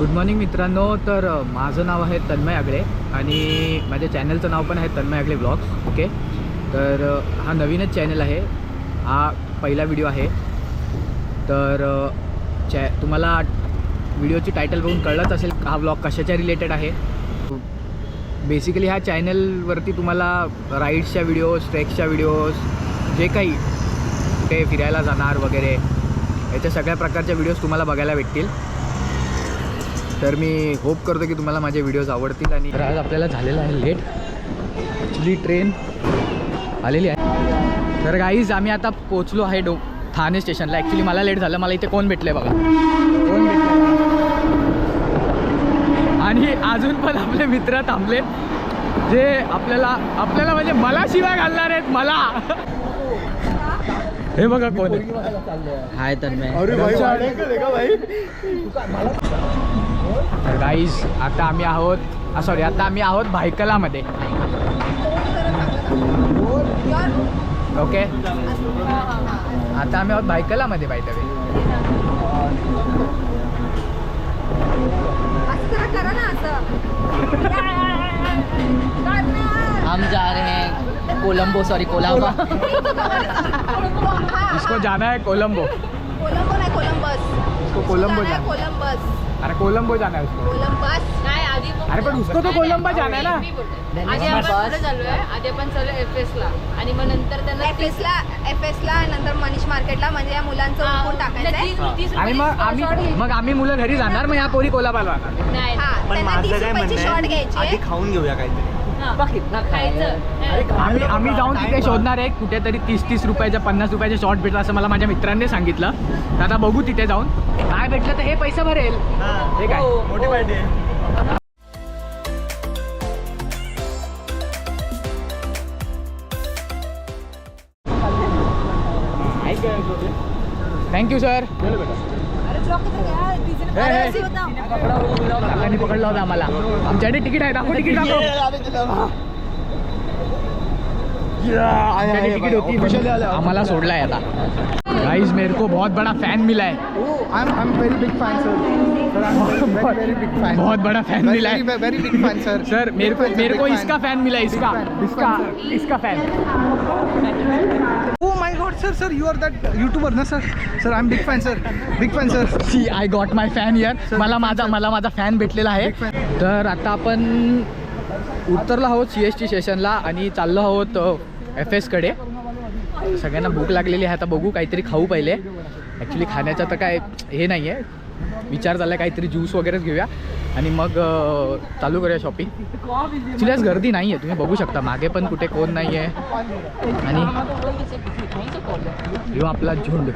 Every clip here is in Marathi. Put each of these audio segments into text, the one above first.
गुड मॉर्निंग मित्रांनो. तर माझं नाव आहे तन्मय आगळे आणि माझ्या चॅनलचं नाव पण आहे तन्मय आगळे ब्लॉग्स. ओके, तर हा नवीनच चॅनल आहे, हा पहिला व्हिडिओ आहे. तर तुम्हाला व्हिडिओची टायटल बघून कळलंच असेल हा ब्लॉग कशाच्या रिलेटेड आहे. बेसिकली ह्या चॅनलवरती तुम्हाला राईड्सच्या व्हिडिओज, ट्रेक्सच्या व्हिडिओज, जे काही कुठे फिरायला जाणार वगैरे याच्या सगळ्या प्रकारच्या व्हिडिओज तुम्हाला बघायला भेटतील. तर मी होप करतो की तुम्हाला माझे व्हिडिओज आवडतील. आणि आज आपल्याला झालेलं आहे लेट, ॲक्च्युली ट्रेन आलेली आहे. तर गाईज आम्ही आता पोचलो आहे ठाणे स्टेशनला. ॲक्च्युली मला लेट झालं, मला इथे कोण भेटलं आहे बघा, कोण भेटलं. आणि अजून पण आपले मित्र थांबले जे आपल्याला म्हणजे मला शिवाय घालणार आहेत मला. हे बघा कोण हाय तन्मय. तर गाईज आता आम्ही आहोत भायखलामध्ये. ओके, आता आम्ही आहोत भायखलामध्ये. बाय द वे हम जा रहे हैं कोलंबो, सॉरी कोलाबा. इसको जाना है कोलंबो. कोलंबो नहीं, कोलंबस. इसको कोलंबो जाना है. कोलंबस. अरे कोलंबो जाना है उसको. कोलंबस नाही आधी. अरे पण उसको तो कोलंबो जाना है ना. आधी आपण पुढे चाललोय. आधी आपण चाललो एफएसला आणि मग नंतर त्यांना एफएसला नंतर मनीष मार्केटला, म्हणजे या मुलांचं उरकून टाकायचं. आणि मग आम्ही मुलं घरी जाणार, मग या पोरी कोलाबाला जाणार. नाही, त्यांना 30 रुपयाची शॉर्ट घ्यायची. आधी खाऊन घेऊया काहीतरी. आम्ही जाऊन तिथे शोधणार आहे कुठेतरी 30 रुपयाच्या 50 रुपयाचे शॉर्ट भेटला असं मला माझ्या मित्रांनी सांगितलं. तर आता बघू तिथे जाऊन काय भेटलं तर हे पैसा भरेल. हे काय मोठी पार्टी आहे. Thank you sir. पकडला होता आम्हाला. आमच्याकडे तिकीट आहे, दाखव तिकीट दाखव. टिकट होती, आम्हाला सोडलाय आता. गाइस मेरे को बहुत बड़ा फैन मिला है. I'm very big fan sir. Very big fan. बहुत बड़ा फैन मिला है. Very big fan sir. Sir मेरे को इसका फैन मिला है. इसका fan. Oh my god sir, you are that YouTuber ना sir. Sir I'm big fan sir. Big fan sir. See I got my fan here. मला माझा फॅन भेटलेला आहे. तर आता आपण उतरलो आहोत CST स्टेशनला आणि चाललो आहोत FSकडे. सगळ्यांना भूक लागलेली आहे, आता बघू काहीतरी खाऊ पहिले. ॲक्च्युली खाण्याचा तर काय हे नाही आहे, विचार झाला काहीतरी ज्यूस वगैरेच घेऊया आणि मग चालू करूया शॉपिंग. ॲक्च्युली आज गर्दी नाही आहे, तुम्ही बघू शकता मागे पण कुठे कोण नाही आहे. आणि यो आपला झुंड.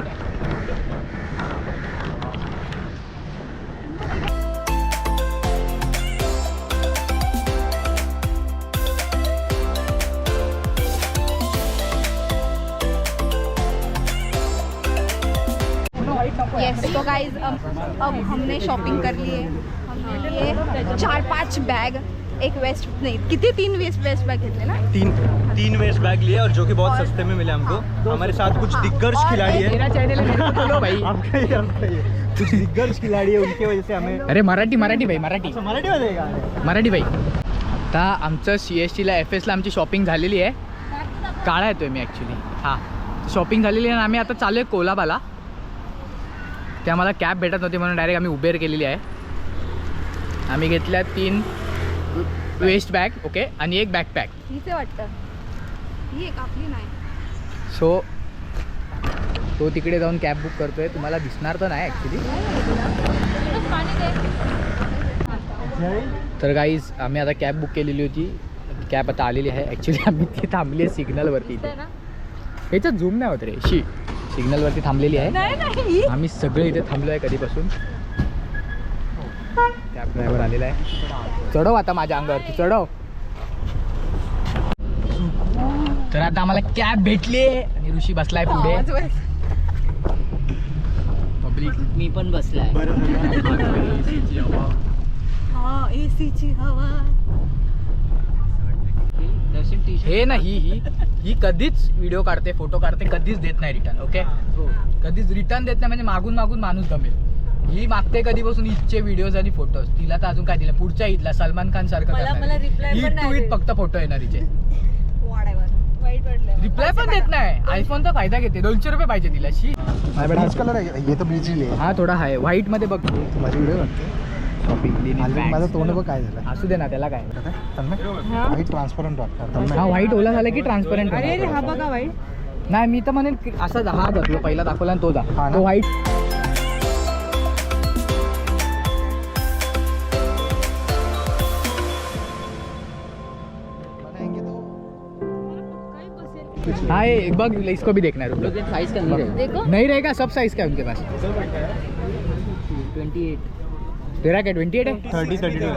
यस, तो गाइज अब हमने शॉपिंग कर ली है. हमने लिए 4-5 बैग, एक वेस्ट नहीं, कितने 3 वेस्ट बैग घेतले ना. तीन वेस्ट बैग लिए और जो कि बहुत सस्ते में मिले हमको. हमारे साथ कुछ दिग्गज खिलाड़ी है. मेरा चॅनल है बोलो भाई. आपका ही कुछ दिग्गज खिलाड़ी है, उनकी वजह से हमें. अरे मराठी भाई, मराठी वाले मराठी भाई. आता आमचं CSTला FSला आमची शॉपिंग झालेली आहे. काळा येतोय मी ॲक्च्युली. हां, शॉपिंग झालेली आहे आणि आम्ही आता चालू आहे कोलाबाला. ते आम्हाला कॅब भेटत नव्हती म्हणून डायरेक्ट आम्ही उबेर केलेली आहे. आम्ही घेतल्या 3 वेस्ट बॅग, ओके, आणि एक बॅकपॅक. हीच वाटतं ही एक आपली नाही. सो तो तिकडे जाऊन कॅब बुक करतोय. तुम्हाला दिसणार तर नाही ॲक्च्युली. तर गाईज आम्ही आता कॅब बुक केलेली होती, कॅब आता आलेली आहे. ॲक्च्युली आम्ही ती थांबली आहे सिग्नलवरती. इथे ह्याच्यात झूम नाही होत रे. सिग्नलवरती थांबलेली आहे. आम्ही सगळे इथे थांबलो आहे कधीपासून. कॅब ड्रायव्हर आलेला आहे. चढव आता माझ्या अंगावरती चढव. तर आता आम्हाला कॅब भेटली आणि ऋषी बसलाय पुढे. पब्लिक मी पण बसलाय. एसीची हवा. हे ना ही कधीच व्हिडिओ काढते, फोटो काढते, कधीच देत नाही रिटर्न. ओके, कधीच रिटर्न देत नाही, म्हणजे मागून मागून माणूस दमेल. ही मागते कधीपासून ईदचे व्हिडिओज आणि फोटोज. तिला तर अजून काय दिलं पुढच्या ईदला सलमान खान सारखं मला reply पण ईद नाही टू ईद देत. फक्त फोटो येणार हिचे. वाईट वाटलं. रिप्लाय पण देत नाही. आयफोनचा फायदा घेते. 200 रुपये पाहिजे तिला. हाच कलर आहे ये तर बीच आहे. हा थोडा आहे व्हाईट मध्ये बघ. माझी व्हिडिओ बघते शॉपिंग माझं तोंड बघ काय झालं. असू दे ना त्याला काय. व्हाईट ट्रान्सपरंट वाटतं. हा व्हाईट ओला झाला की ट्रान्सपरंट. हा बघा वाईट. नाही मी तर म्हणेन की असा हा जातो पहिला दाखवला आणि तो जा हा ना? तो व्हाईट. हाँ ये बग इसको भी देखना है रुको. साइज का नहीं रहेगा. देखो नहीं रहेगा सब साइज का है उनके पास. 28. तेरा क्या 28 है 30 32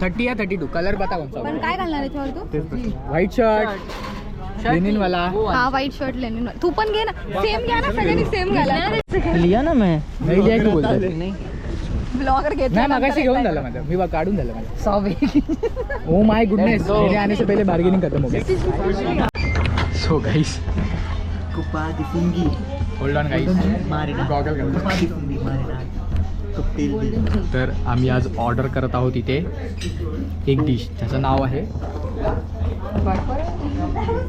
30 या 32 कलर बता कौन सा. पण काय घालणार याच्यावर तू? व्हाईट शर्ट लिनिन वाला. हा व्हाईट शर्ट लेनिन. तू पण घे ना. सेम घ्या ना सगळ्यांनी सेम घाला. लिया ना मैं. नाही लिया की बोलतो. नहीं. ब्लॉगर घेत नाही मगाशी घेऊन झालं माझं. मी काढून झालं माझं. सॉरी. ओ माय गुडनेस मेरे आने से पहले बार्गेनिंग खत्म हो गया. सो गाइस कुपा दिफुंगी. Hold on guys. मारिना. गॉगल घाल. कुपा दिफुंगी मारिना. तर आम्ही आज ऑर्डर करत आहोत इथे एक डिश त्याचं नाव आहे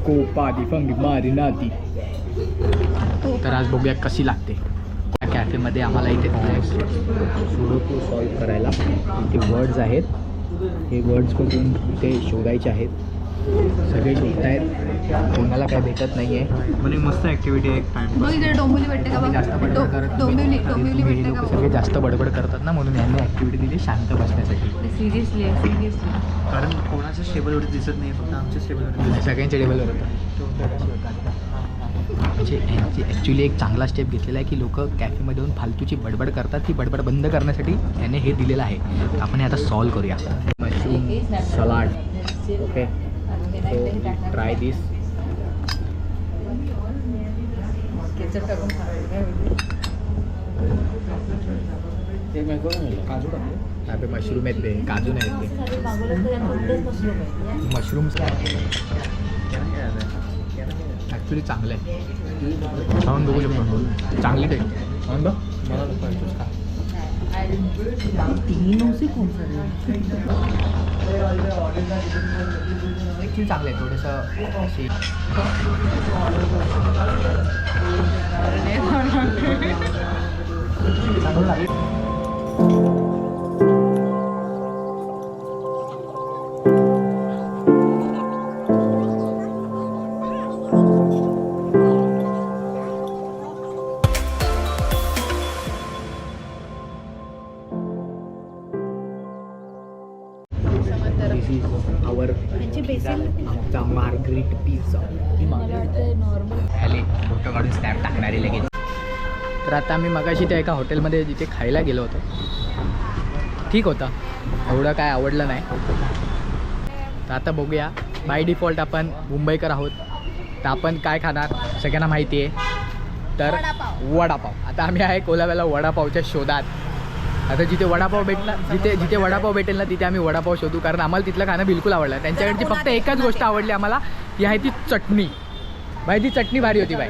कोपा दी फंगी मारिनाती. तर आज बघूया कशी लागते. त्या कॅफेमध्ये आम्हाला इथे सुडोकू सॉल्व करायला इथे वर्ड्स आहेत. हे वर्ड्स बघून इथे शोधायचे आहेत. सगळे शोधत आहेत. कोणाला काय भेटत नाही आहे. म्हणजे मस्त ऍक्टिव्हिटी आहे एक टाइम. बघ इकडे डोंबिवली भेटते का बघ. जास्त बडबड करत डोंबिवली हे भेटते लोक का बघ. सगळे जास्त बडबड करतात ना म्हणून यांनी ऍक्टिव्हिटी दिली शांत बसण्यासाठी. सिरियसली कारण कोणाच्या टेबलवरती दिसत नाही फक्त आमच्याच टेबलवरती. सगळ्यांच्या टेबलवर होतं. म्हणजे यांची ॲक्च्युली एक चांगला स्टेप घेतलेला आहे की लोक कॅफेमध्ये येऊन फालतूची बडबड करतात. ती बडबड बंद करण्यासाठी याने हे दिलेलं आहे. आपण हे आता सॉल्व करूया. Mushroom salad. ओके ट्राय दिस. यहाँ पे मशरूम आहेत ते काजू नाही आहेत ते. मशरूम्स ॲक्च्युली चांगलं आहे. खाऊन बघू शकतो. चांगली टेस्ट. खाऊन बघ. तीनों से कौन सा? ॲक्च्युली चांगलं आहे थोडंसं. चांगलं लागेल. This is our आमचा मार्गरीट पिझ्झा. आले फोटो काढून स्नॅप टाकणारे लगेच. तर आता आम्ही मगाशी त्या एका हॉटेलमध्ये जिथे खायला गेलो होतो. ठीक होता. एवढं काय आवडलं नाही. तर आता बघूया. बाय डिफॉल्ट आपण मुंबईकर आहोत तर आपण काय खाणार सगळ्यांना माहिती आहे. तर वडापाव. आता आम्ही आहे कोलाव्याला वडापावच्या शोधात. आता जिथे वडापाव भेटला जिथे वडापाव भेटेल ना तिथे आम्ही वडापाव शोधू. कारण आम्हाला तिथलं खाणं बिलकुल आवडलं. त्यांच्याकडची फक्त एकच गोष्ट आवडली आम्हाला. ती आहे ती चटणी. बाई ती चटणी भारी होती बाई.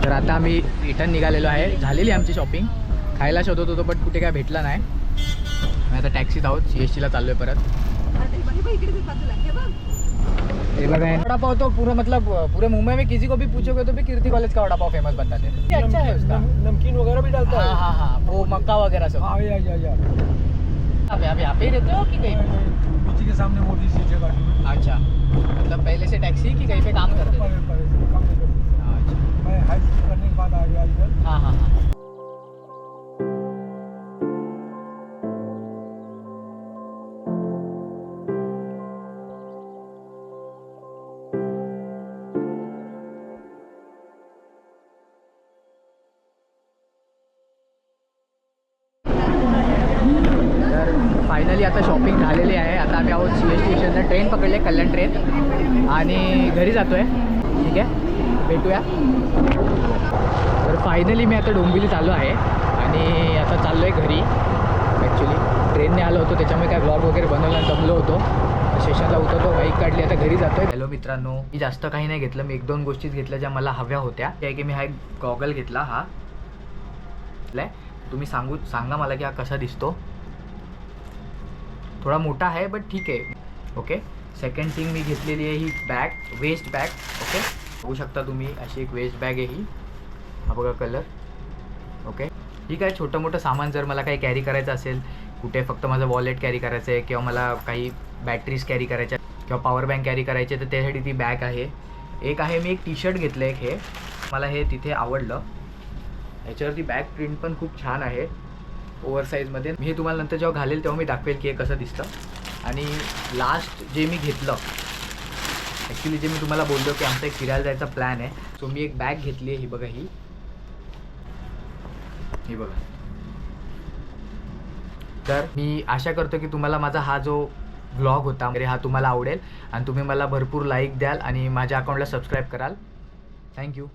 तर आता आम्ही रिटर्न निघालेलो आहे. झालेली आमची शॉपिंग. खायला शोधत होतो पण कुठे काय भेटला नाही. मी आता टॅक्सीत आहोत. CSTला चाललो आहे परत. वड़ा पाव तो पूरा मतलब पूरे मुंबई में किसी को भी पूछोगे तो भी कीर्ति कॉलेज का वड़ा पाव फेमस बनता है. ये अच्छा है उसका. नमकीन वगैरह भी डालता है. हाँ हाँ वो मक्का वगैरह सब. हाँ या आप यहाँ पे ही रहते हो कि कहीं पे? पीछे के सामने मोदी सी जगह. अच्छा मतलब पहले से टैक्सी कि कहीं पे काम करते थे? अच्छा मैं हाई स्कूल करने के बाद आ गया इधर. हाँ हाँ हाँ. फायनली आता शॉपिंग झालेली आहे. आता आम्ही आहोत CST स्टेशनला. ट्रेन पकडले कल्याण ट्रेन आणि घरी जातो आहे. ठीक आहे. भेटूया. तर फायनली मी आता डोंबिवलीत आलो आहे आणि आता चाललो आहे घरी. ॲक्च्युली ट्रेनने आलो होतो त्याच्यामुळे काय व्लॉग वगैरे बनवला जमलो होतो. स्टेशनला उतरतो, बाईक काढली, आता घरी जातोय. हॅलो मित्रांनो, मी जास्त काही नाही घेतलं. मी 1-2 गोष्टीच घेतल्या ज्या मला हव्या होत्या. त्या की मी हा एक गॉगल घेतला. हा तुम्ही सांगा मला की हा कसा दिसतो. थोडा मोठा आहे बट ठीक आहे. ओके. सेकंड थिंग मी घेतलेली आहे ही बॅग, वेस्ट बॅग. ओके, बघू शकता तुम्ही, अशी एक वेस्ट बॅग आहे ही. हा बघा कलर. ओके, ठीक आहे. छोटं मोठं सामान जर मला काही कॅरी करायचं असेल, कुठे फक्त माझं वॉलेट कॅरी करायचं आहे किंवा मला काही बॅटरीज कॅरी करायच्या किंवा पॉवर बँक कॅरी करायचे, तर त्यासाठी ती बॅग आहे. एक आहे, मी एक टी शर्ट घेतलं एक, हे मला हे तिथे आवडलं. याच्यावरती बॅक प्रिंट पण खूप छान आहे ओव्हरसाईजमध्ये. मी हे तुम्हाला नंतर जेव्हा घालेल तेव्हा मी दाखवेल की हे कसं दिसतं. आणि लास्ट जे मी घेतलं, ॲक्च्युली जे मी तुम्हाला बोललो की आमचा एक फिरायला जायचा प्लॅन आहे, सो मी एक बॅग घेतली आहे. ही बघा, ही बघा. तर मी आशा करतो की तुम्हाला माझा हा जो व्लॉग होता हा तुम्हाला आवडेल आणि तुम्ही मला भरपूर लाईक द्याल आणि माझ्या अकाउंटला सबस्क्राईब कराल. थँक्यू.